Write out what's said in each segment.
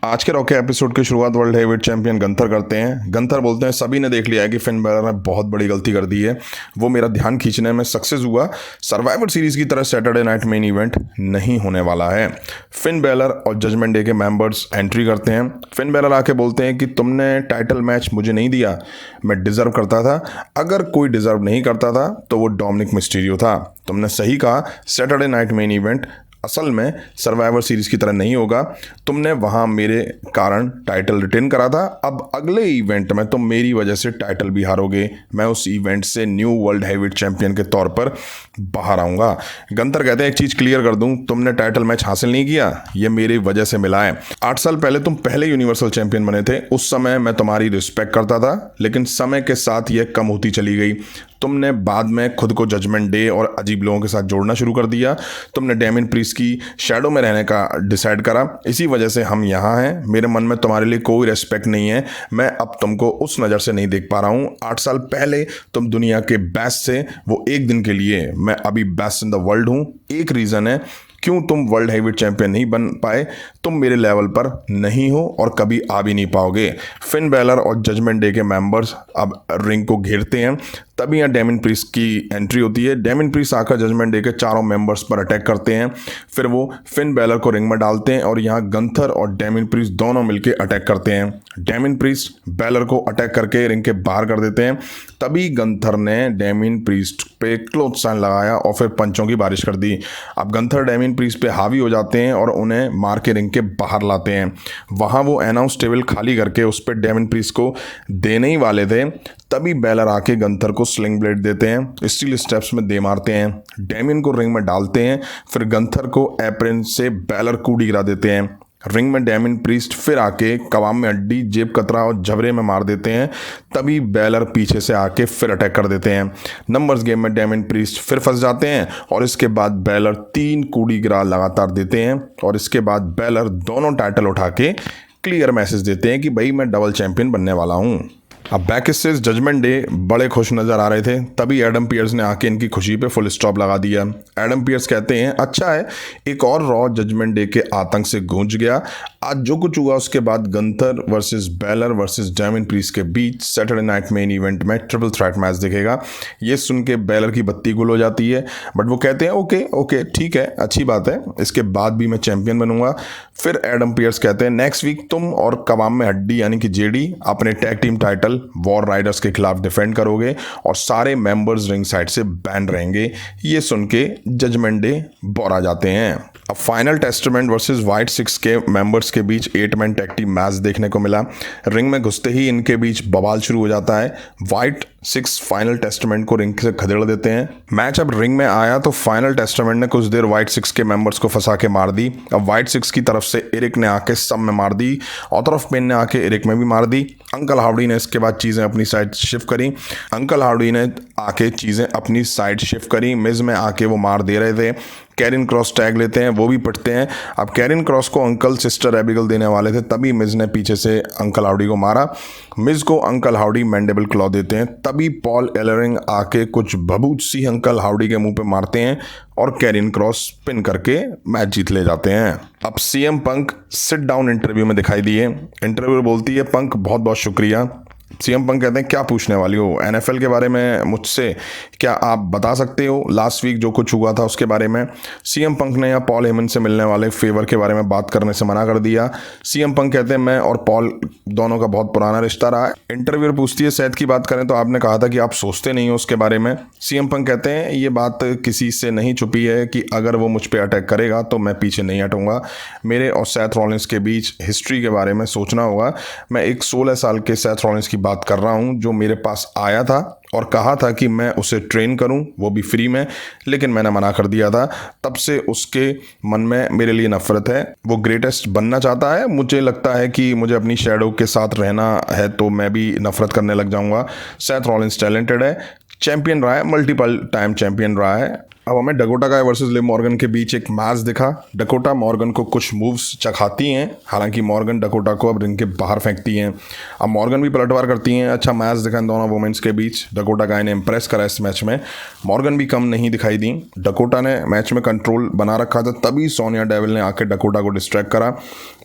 आज के रॉ के एपिसोड की शुरुआत वर्ल्ड हेवीवेट चैंपियन गंथर करते हैं। गंथर बोलते हैं सभी ने देख लिया है कि फिन बैलर ने बहुत बड़ी गलती कर दी है, वो मेरा ध्यान खींचने में सक्सेस हुआ। सर्वाइवर सीरीज की तरह सैटरडे नाइट मेन इवेंट नहीं होने वाला है। फिन बैलर और जजमेंट डे के मेंबर्स एंट्री करते हैं। फिन बैलर आके बोलते हैं कि तुमने टाइटल मैच मुझे नहीं दिया, मैं डिजर्व करता था। अगर कोई डिजर्व नहीं करता था तो वो डोमिनिक मिस्टीरियो था। तुमने सही कहा, सैटरडे नाइट मेन इवेंट असल में सर्वाइवर सीरीज की तरह नहीं होगा। तुमने वहां मेरे कारण टाइटल रिटेन करा था, अब अगले इवेंट में तुम मेरी वजह से टाइटल भी हारोगे। मैं उस इवेंट से न्यू वर्ल्ड हैवीवेट चैंपियन के तौर पर बाहर आऊंगा। गंथर कहते हैं एक चीज क्लियर कर दूं, तुमने टाइटल मैच हासिल नहीं किया, ये मेरी वजह से मिला है। 8 साल पहले तुम पहले यूनिवर्सल चैंपियन बने थे, उस समय मैं तुम्हारी रिस्पेक्ट करता था, लेकिन समय के साथ यह कम होती चली गई। तुमने बाद में खुद को जजमेंट डे और अजीब लोगों के साथ जोड़ना शुरू कर दिया। तुमने डेमियन प्रीस्ट की शैडो में रहने का डिसाइड करा, इसी वजह से हम यहाँ हैं। मेरे मन में तुम्हारे लिए कोई रेस्पेक्ट नहीं है। मैं अब तुमको उस नज़र से नहीं देख पा रहा हूँ। 8 साल पहले तुम दुनिया के बेस्ट से, वो एक दिन के लिए। मैं अभी बेस्ट इन द वर्ल्ड हूँ। एक रीज़न है क्यों तुम वर्ल्ड हैवीवेट चैंपियन नहीं बन पाए, तुम मेरे लेवल पर नहीं हो और कभी आ भी नहीं पाओगे। फिन बैलर और जजमेंट डे के मेंबर्स अब रिंग को घेरते हैं। तभी यहाँ डेमियन प्रीस्ट की एंट्री होती है। डेमियन प्रीस्ट आकर जजमेंट डे के चारों मेंबर्स पर अटैक करते हैं। फिर वो फिन बैलर को रिंग में डालते हैं और यहाँ गंथर और डेमियन प्रीस्ट दोनों मिलकर अटैक करते हैं। डेमियन प्रीस्ट बैलर को अटैक करके रिंग के बाहर कर देते हैं। तभी गंथर ने डेमियन प्रीस्ट पे क्लोथ साइन लगाया और फिर पंचों की बारिश कर दी। अब गंथर डेमियन प्रीस्ट पे हावी हो जाते हैं और उन्हें मार के रिंग के बाहर लाते हैं। वहाँ वो अनाउंस टेबल खाली करके उस पर डेमियन प्रीस्ट को देने ही वाले थे, तभी बैलर आके गंथर को स्लिंग ब्लेड देते हैं, स्टील स्टेप्स में दे मारते हैं, डेमियन को रिंग में डालते हैं। फिर गंथर को एप्रन से बैलर कूड़ी गिरा देते हैं। रिंग में डेमियन प्रीस्ट फिर आके कबाब में हड्डी, जेब कतरा और जबरे में मार देते हैं। तभी बैलर पीछे से आके फिर अटैक कर देते हैं। नंबर्स गेम में डेमियन प्रीस्ट फिर फंस जाते हैं और इसके बाद बैलर 3 कूड़ी गिरा लगातार देते हैं और इसके बाद बैलर दोनों टाइटल उठा के क्लियर मैसेज देते हैं कि भाई मैं डबल चैंपियन बनने वाला हूँ। अब बैक स्टेज जजमेंट डे बड़े खुश नज़र आ रहे थे, तभी एडम पियर्स ने आके इनकी खुशी पे फुल स्टॉप लगा दिया। एडम पियर्स कहते हैं अच्छा है, एक और रॉ जजमेंट डे के आतंक से गूंज गया। आज जो कुछ हुआ उसके बाद Gunther versus Balor versus Damien priest के बीच सैटरडे नाइट मेन इवेंट में ट्रिपल थ्रेट मैच दिखेगा। ये सुन के बैलर की बत्ती गुल हो जाती है, बट वो कहते हैं ओके ओके ठीक है, अच्छी बात है, इसके बाद भी मैं चैंपियन बनूंगा। फिर एडम पियर्स कहते हैं नेक्स्ट वीक तुम और कबाब में हड्डी यानी कि जेडी अपने tag team title war Riders के खिलाफ डिफेंड करोगे और सारे मेंबर्स रिंग साइड से बैन रहेंगे। ये सुन के जजमेंट डे बोर आ जाते हैं। अब फाइनल टेस्टामेंट वर्सेस वाइट 6 के मेंबर्स के बीच 8 मैन टैग टीम मैच देखने को मिला। रिंग में घुसते ही इनके बीच बवाल शुरू हो जाता है। वाइट 6 फाइनल टेस्टामेंट को रिंग से खदेड़ देते हैं। मैच अब रिंग में आया तो फाइनल टेस्टामेंट ने कुछ देर वाइट 6 के मेंबर्स को फंसा के मार दी। अब वाइट 6 की तरफ से एरिक ने आके सब में मार दी, ऑथर ऑफ पेन ने आके एरिक में भी मार दी। अंकल हार्डी ने इसके बाद चीज़ें अपनी साइड शिफ्ट करी। मिज में आके वो मार दे रहे थे। कैरिन क्रॉस टैग लेते हैं, वो भी पिटते हैं। अब कैरिन क्रॉस को अंकल सिस्टर एबिगल देने वाले थे, तभी मिज ने पीछे से अंकल हाउडी को मारा। मिज को अंकल हाउडी मैंडेबल क्लॉ देते हैं, तभी पॉल एलरिंग आके कुछ भभूत सी अंकल हाउडी के मुंह पे मारते हैं और कैरिन क्रॉस पिन करके मैच जीत ले जाते हैं। अब CM Punk sit down interview में दिखाई दिए। इंटरव्यूअर बोलती है पंक बहुत बहुत शुक्रिया। सीएम पंक कहते हैं क्या पूछने वाली हो, एनएफएल के बारे में मुझसे क्या आप बता सकते हो, लास्ट वीक जो कुछ हुआ था उसके बारे में। सीएम पंक ने यहाँ पॉल हेमन से मिलने वाले फेवर के बारे में बात करने से मना कर दिया। सीएम पंक कहते हैं मैं और पॉल दोनों का बहुत पुराना रिश्ता रहा है। इंटरव्यूअर पूछती है सेथ की बात करें तो आपने कहा था कि आप सोचते नहीं हो उसके बारे में। सीएम पंक कहते हैं ये बात किसी से नहीं छुपी है कि अगर वो मुझ पर अटैक करेगा तो मैं पीछे नहीं हटूंगा। मेरे और सेथ रॉलिंस के बीच हिस्ट्री के बारे में सोचना होगा। मैं एक 16 साल के सेथ रॉलिंस की बात कर रहा हूं जो मेरे पास आया था और कहा था कि मैं उसे ट्रेन करूं, वो भी फ्री में, लेकिन मैंने मना कर दिया था। तब से उसके मन में मेरे लिए नफरत है। वो ग्रेटेस्ट बनना चाहता है। मुझे लगता है कि मुझे अपनी शैडो के साथ रहना है तो मैं भी नफरत करने लग जाऊंगा। सेथ रॉलिंस टैलेंटेड है, चैंपियन रहा है, मल्टीपल टाइम चैंपियन रहा है, अब हमें डकोटा काय वर्सेस लिव मॉर्गन के बीच एक मैच दिखा। डकोटा मॉर्गन को कुछ मूव्स चखाती हैं, हालांकि मॉर्गन डकोटा को अब रिंग के बाहर फेंकती हैं। अब मॉर्गन भी पलटवार करती हैं। अच्छा मैच दिखा इन दोनों वुमेन्स के बीच। डकोटा काय ने इंप्रेस करा इस मैच में। मॉर्गन भी कम नहीं दिखाई दी। डकोटा ने मैच में कंट्रोल बना रखा था, तभी सोनिया डेविल ने आके डकोटा को डिस्ट्रैक्ट करा।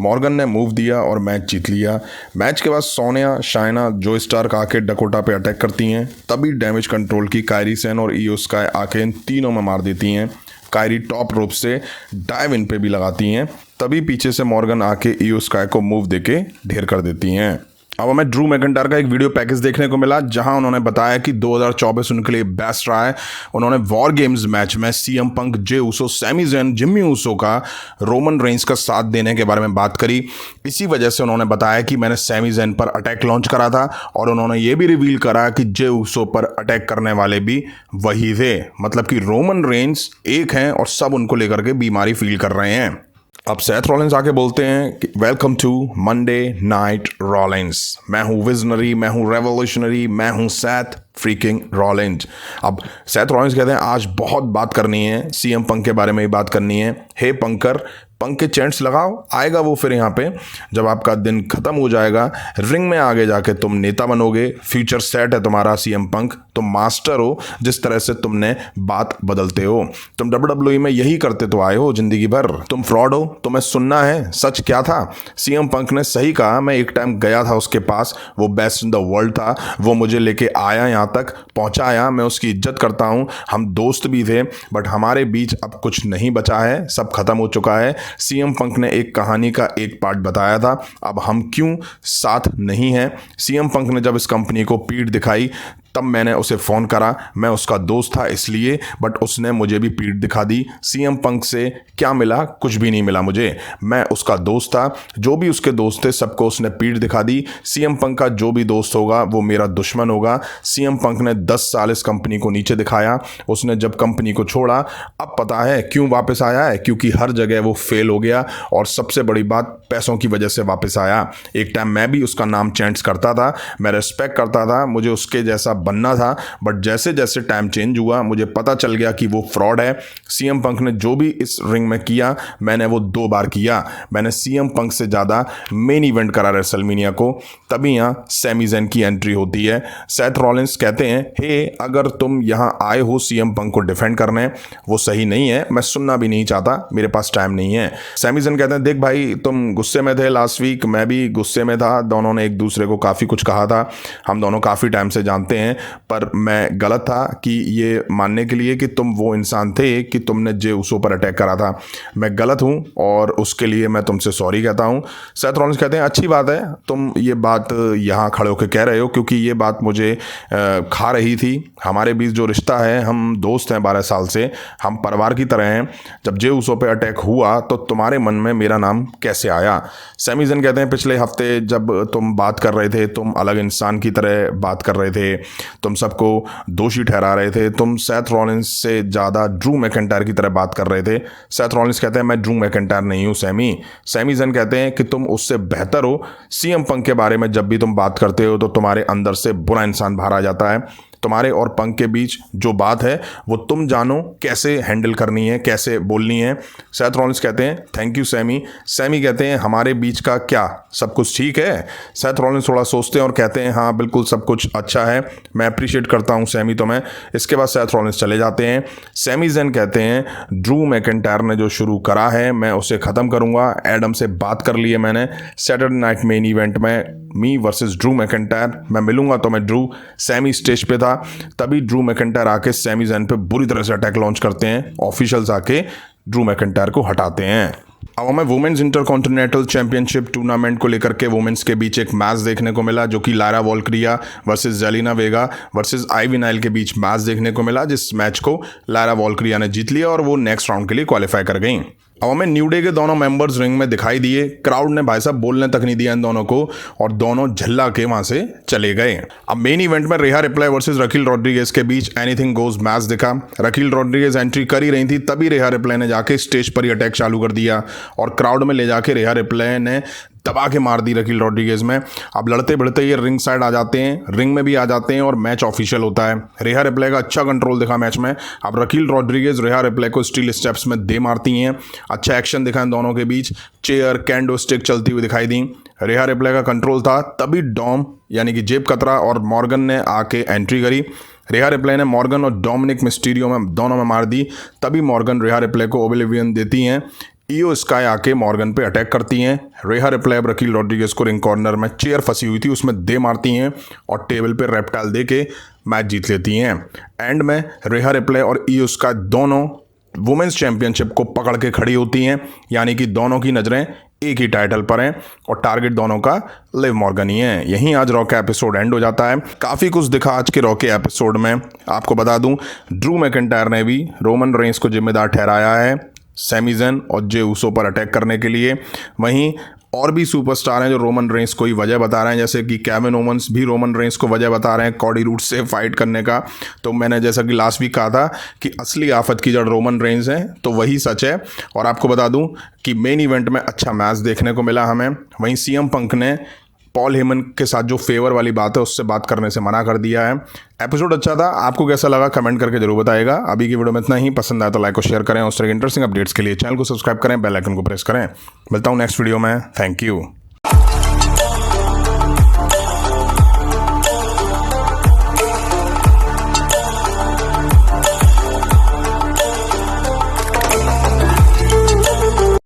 मॉर्गन ने मूव दिया और मैच जीत लिया। मैच के बाद सोनिया, शाइना, जो स्टार्क आके डकोटा पे अटैक करती हैं, तभी डैमेज कंट्रोल की कायरी सेन और ईओ स्काई आके इन तीनों में मार देती हैं। कायरी टॉप रोप से डाइव इन पे भी लगाती हैं, तभी पीछे से मॉर्गन आके ईओ स्काई को मूव देके ढेर कर देती हैं। अब हमें ड्रू मैकिंटायर का एक वीडियो पैकेज देखने को मिला, जहां उन्होंने बताया कि 2024 उनके लिए बेस्ट रहा है। उन्होंने वॉर गेम्स मैच में CM Punk, Jey Uso, Sami ज़ैन, जिम्मी ऊसो का रोमन रेंज का साथ देने के बारे में बात करी। इसी वजह से उन्होंने बताया कि मैंने सैमी ज़ैन पर अटैक लॉन्च करा था, और उन्होंने ये भी रिवील करा कि जे ऊसो पर अटैक करने वाले भी वही थे। मतलब कि रोमन रेंज एक हैं और सब उनको लेकर के बीमारी फील कर रहे हैं। अब सेथ रॉलिंस आके बोलते हैं कि welcome to Monday night Rollins. मैं हूँ विजनरी, मैं हूँ रेवोल्यूशनरी, मैं हूँ सेथ फ्रीकिंग रॉलिंस। अब सेथ रॉलिंस कहते हैं आज बहुत बात करनी है, सीएम पंक के बारे में ही बात करनी है। हे पंकर, पंक के चैंट्स लगाओ, आएगा वो फिर यहाँ पे जब आपका दिन खत्म हो जाएगा। रिंग में आगे जाके तुम नेता बनोगे। फ्यूचर सेट है तुम्हारा सीएम पंक, तुम मास्टर हो जिस तरह से तुमने बात बदलते हो। तुम डब्ल्यूडब्ल्यूई में यही करते तो आए हो जिंदगी भर। तुम फ्रॉड हो, तुम्हें सुनना है सच क्या था। सीएम पंक ने सही कहा, मैं एक टाइम गया था उसके पास, वो बेस्ट इन द वर्ल्ड था, वो मुझे लेके आया, यहाँ तक पहुँचाया, मैं उसकी इज्जत करता हूँ। हम दोस्त भी थे, बट हमारे बीच अब कुछ नहीं बचा है, सब खत्म हो चुका है। सीएम पंक ने एक कहानी का एक पार्ट बताया था, अब हम क्यों साथ नहीं हैं। सीएम पंक ने जब इस कंपनी को पीठ दिखाई, तब मैंने उसे फ़ोन करा, मैं उसका दोस्त था इसलिए, बट उसने मुझे भी पीठ दिखा दी। सीएम पंक से क्या मिला? कुछ भी नहीं मिला मुझे, मैं उसका दोस्त था। जो भी उसके दोस्त थे सबको उसने पीठ दिखा दी। सीएम पंक का जो भी दोस्त होगा वो मेरा दुश्मन होगा। सीएम पंक ने 10 साल इस कंपनी को नीचे दिखाया। उसने जब कंपनी को छोड़ा, अब पता है क्यों वापस आया है, क्योंकि हर जगह वो फेल हो गया, और सबसे बड़ी बात पैसों की वजह से वापस आया। एक टाइम मैं भी उसका नाम चैंट्स करता था, मैं रिस्पेक्ट करता था, मुझे उसके जैसा बनना था, बट जैसे जैसे टाइम चेंज हुआ मुझे पता चल गया कि वो फ्रॉड है। सीएम पंक ने जो भी इस रिंग में किया, मैंने वो 2 बार किया। मैंने सीएम पंक से ज़्यादा मेन इवेंट करा रेसलमेनिया को, तभी यहाँ सैमी ज़ैन की एंट्री होती है। सेथ रॉलिंस कहते हैं, हे अगर तुम यहाँ आए हो सीएम पंक को डिफेंड करने, वो सही नहीं है, मैं सुनना भी नहीं चाहता, मेरे पास टाइम नहीं है। सैमी ज़ैन कहते हैं, देख भाई तुम गुस्से में थे लास्ट वीक, मैं भी गुस्से में था, दोनों ने एक दूसरे को काफ़ी कुछ कहा था, हम दोनों काफ़ी टाइम से जानते हैं, पर मैं गलत था कि ये मानने के लिए कि तुम वो इंसान थे कि तुमने जे ऊसो पर अटैक करा था। मैं गलत हूँ और उसके लिए मैं तुमसे सॉरी कहता हूँ। सेथ रॉलिंस कहते हैं, अच्छी बात है तुम ये बात यहाँ खड़े होकर कह रहे हो, क्योंकि ये बात मुझे खा रही थी। हमारे बीच जो रिश्ता है, हम दोस्त हैं 12 साल से, हम परिवार की तरह हैं। जब जे ऊसो पे अटैक हुआ तो तुम्हारे मन में मेरा नाम कैसे आया? सैमी ज़ैन कहते हैं, पिछले हफ्ते जब तुम बात कर रहे थे, तुम अलग इंसान की तरह बात कर रहे थे, तुम सबको दोषी ठहरा रहे थे, तुम सेथ रॉलिंस से ज़्यादा ड्रू मैकिंटायर की तरह बात कर रहे थे। सेथ रॉलिंस कहते हैं, मैं ड्रू मैकिंटायर नहीं हूँ सैमी। सैमी ज़ैन कहते हैं कि तुम उससे बेहतर हो। सीएम पंक के बारे में जब भी तुम बात करते हो तो तुम्हारे अंदर से बुरा इंसान बाहर आ जाता है। तुम्हारे और पंक के बीच जो बात है वो तुम जानो कैसे हैंडल करनी है, कैसे बोलनी है। सेथ रॉलिंस कहते हैं, थैंक यू सैमी। सैमी कहते हैं, हमारे बीच का क्या सब कुछ ठीक है? सेथ रॉलिंस थोड़ा सोचते हैं और कहते हैं, हाँ बिल्कुल सब कुछ अच्छा है, मैं अप्रिशिएट करता हूँ सैमी तुम्हें। इसके बाद सेथ रॉलिंस चले जाते हैं। सैमी ज़ैन कहते हैं, ड्रू मैकिंटायर ने जो शुरू करा है मैं उसे ख़त्म करूँगा। एडम से बात कर ली है मैंने, सैटरडे नाइट मेन इवेंट में मी वर्सेस ड्रू मैकिंटायर, मैं मिलूंगा तो मैं ड्रू। सैमी स्टेज पे था, तभी ड्रू मैकिंटायर आके सैमी ज़ैन पे बुरी तरह से अटैक लॉन्च करते हैं। ऑफिशियल्स आके ड्रू मैकिंटायर को हटाते हैं। अब हमें वुमेन्स इंटरकॉन्टिनेंटल चैंपियनशिप टूर्नामेंट को लेकर के वुमेन्स के बीच एक मैच देखने को मिला, जो कि लारा वॉल्क्रिया वर्सेस जेलिना वेगा वर्सेस आइवी नाइल के बीच मैच देखने को मिला, जिस मैच को लारा वॉल्क्रिया ने जीत लिया और वो नेक्स्ट राउंड के लिए क्वालिफाई कर गई। अब हमें न्यू डे के दोनों मेंबर्स रिंग में दिखाई दिए। क्राउड ने भाई साहब बोलने तक नहीं दिया इन दोनों को, और दोनों झल्ला के वहां से चले गए। अब मेन इवेंट में रेहा रिप्लाई वर्सेस रकील रॉड्रिगेज के बीच एनीथिंग गोज मैच दिखा। रकील रॉड्रिगेज एंट्री कर ही रही थी, तभी रेहा रिप्लाई ने जाके स्टेज पर ही अटैक चालू कर दिया, और क्राउड में ले जाके रेहा रिप्लाई ने दबा के मार दी रकील रॉड्रिगेज में। अब लड़ते बढ़ते ये रिंग साइड आ जाते हैं, रिंग में भी आ जाते हैं और मैच ऑफिशियल होता है। रेहा रिप्ले का अच्छा कंट्रोल दिखा मैच में। अब रकील रॉड्रिगेज रेहा रिप्ले को स्टील स्टेप्स में दे मारती हैं। अच्छा एक्शन दिखा इन दोनों के बीच, चेयर कैंडो स्टिक चलती हुई दिखाई दी। रेहा रिप्ले का कंट्रोल था, तभी डॉम यानी कि जेब कतरा और मॉर्गन ने आके एंट्री करी। रेहा रिप्ले ने मॉर्गन और डोमिनिक मिस्टीरियो में दोनों में मार दी, तभी मॉर्गन रेहा रिप्ले को ओब्लिवियन देती हैं। ईओ स्काई आके मॉर्गन पे अटैक करती हैं। रेहा रिप्ले अब रकील रॉड्रिगेज को रिंग कॉर्नर में चेयर फंसी हुई थी उसमें दे मारती हैं और टेबल पे रेप्टाइल दे के मैच जीत लेती हैं। एंड में रेहा रिप्ले और ईओ स्काई दोनों वुमेन्स चैंपियनशिप को पकड़ के खड़ी होती हैं, यानी कि दोनों की नज़रें एक ही टाइटल पर हैं और टारगेट दोनों का लिव मॉर्गन ही है। यहीं आज रॉ का एपिसोड एंड हो जाता है। काफ़ी कुछ दिखा आज के रॉ के एपिसोड में। आपको बता दूं, ड्रू मैकिंटायर ने भी रोमन रेंस को जिम्मेदार ठहराया है सैमी ज़ेन और जे ऊसो पर अटैक करने के लिए। वहीं और भी सुपरस्टार हैं जो रोमन रेंस को ही वजह बता रहे हैं, जैसे कि केविन ओवंस भी रोमन रेंस को वजह बता रहे हैं कॉडी रूड्स से फाइट करने का। तो मैंने जैसा कि लास्ट वीक कहा था कि असली आफत की जड़ रोमन रेंस है, तो वही सच है। और आपको बता दूं कि मेन इवेंट में अच्छा मैच देखने को मिला हमें। वहीं सीएम पंक ने पॉल हेमन के साथ जो फेवर वाली बात है उससे बात करने से मना कर दिया है। एपिसोड अच्छा था, आपको कैसा लगा कमेंट करके जरूर बताइएगा। अभी की वीडियो में इतना ही। पसंद आया तो लाइक और शेयर करें। उस तरह के इंटरेस्टिंग अपडेट्स के लिए चैनल को सब्सक्राइब करें, बेल आइकन को प्रेस करें। मिलता हूँ नेक्स्ट वीडियो में। Thank you.